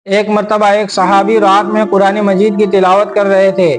ایک مرتبہ ایک صحابی رات میں قرآن مجید کی تلاوت کر رہے تھے۔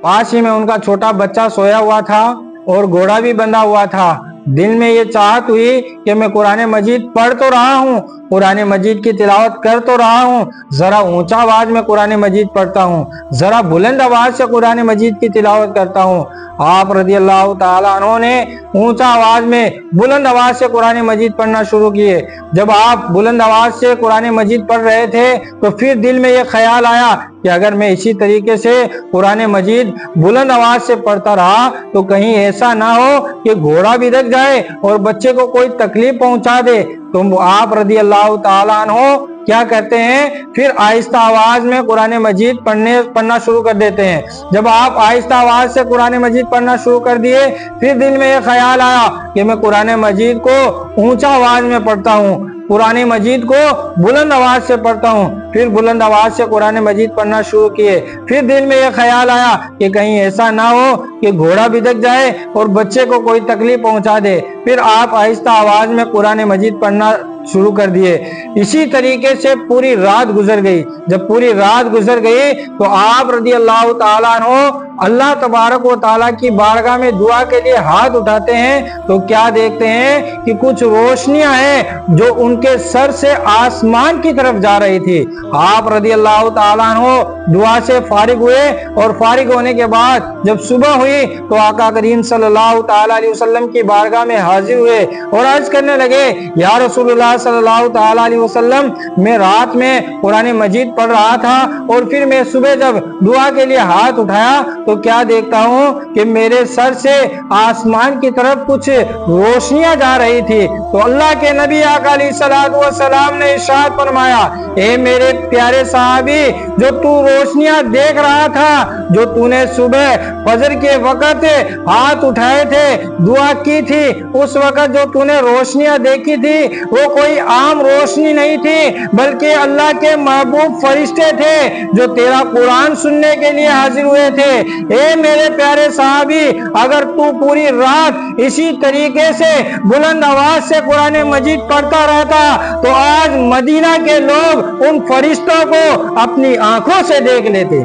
پاس ہی میں ان کا چھوٹا بچہ سویا ہوا تھا اور گھوڑا بھی بندھا ہوا تھا۔ دل میں یہ چاہت ہوئی کہ میں قرآن مجید پڑھ تو رہا ہوں، قرآن مجید کی تلاوت کر تو رہا ہوں، ذرا اونچا آواز میں قرآن مجید پڑھتا ہوں، ذرا بلند آواز سے قرآن مجید کی تلاوت کرتا ہوں۔ آپ رضی اللہ تعالیٰ عنہ نے اونچا آواز میں بلند آواز سے قرآن مجید پڑھنا شروع کیے۔ جب آپ بلند آواز سے قرآن مجید پڑھ رہے تھے تو پھر دل میں یہ خیال آیا کہ اگر میں اسی طریقے سے قرآن مجید بلند آواز سے پڑھتا رہا تو کہیں ایسا نہ ہو کہ گھوڑا بھی دب جائے اور بچے کو کوئی تکلیف پہنچا دے۔ تو آپ رضی اللہ تعالیٰ عنہ کیا کرتے ہیں، پھر آہستہ آواز میں قرآن مجید پڑھنا شروع کر دیتے ہیں۔ جب آپ آہستہ آواز سے قرآن مجید پڑھنا شروع کر دیے، پھر دل میں یہ خیال آیا کہ میں قرآن مجید کو اونچا آواز میں پڑھتا ہوں، قرآن مجید کو بلند آواز سے پڑھتا ہوں۔ پھر بلند آواز سے قرآن مجید پڑھنا شروع کیے۔ پھر دل میں یہ خیال آیا کہ کہیں ایسا نہ ہو کہ گھوڑا بھدک جائے اور بچے کو کوئی تکلیف پہنچا دے۔ پھر آپ آہستہ آواز میں قرآن مجید پڑھنا شروع کر دیے۔ اسی طریقے سے پوری رات گزر گئی۔ جب پوری رات گزر گئی تو آپ رضی اللہ تعالیٰ عنہ اللہ تبارک و تعالیٰ کی بارگاہ میں دعا کے لیے ہاتھ اٹھاتے ہیں تو کیا دیکھتے ہیں کہ کچھ روشنیاں ہیں جو ان کے سر سے آسمان کی طرف جا رہی تھی۔ آپ رضی اللہ تعالیٰ عنہ دعا سے فارغ ہوئے اور فارغ ہونے کے بعد جب صبح ہوئی تو آقا کریم صلی اللہ تعالیٰ علیہ وسلم کی بارگاہ میں حاضر ہوئے اور عرض کرنے لگے، یا رسول اللہ صلی اللہ تعالیٰ علیہ وسلم، میں رات میں قرآن مجید پڑھ رہا تھا اور پھر میں صبح جب دعا کے لیے ہاتھ اٹھایا تو کیا دیکھتا ہوں کہ میرے سر سے آسمان کی طرف کچھ روشنیاں جا رہی تھی۔ تو اللہ کے نبی آقا علیہ السلام نے ارشاد فرمایا، اے میرے پیارے صحابی، جو تو روشنیاں دیکھ رہا تھا، جو تو نے صبح فجر کے وقت ہاتھ اٹھائے تھے، دعا کی تھی، اس وقت جو تو نے روشنیاں دیکھی تھی وہ کوئی عام روشنی نہیں تھی بلکہ اللہ کے محبوب فرشتے تھے جو تیرا قرآن سننے کے لیے حاضر ہوئے تھے۔ اے میرے پیارے صحابی، اگر تو پوری رات اسی طریقے سے بلند آواز سے قرآن مجید پڑھتا رہتا تو آج مدینہ کے لوگ ان فرشتوں کو اپنی آنکھوں سے دیکھ لیتے۔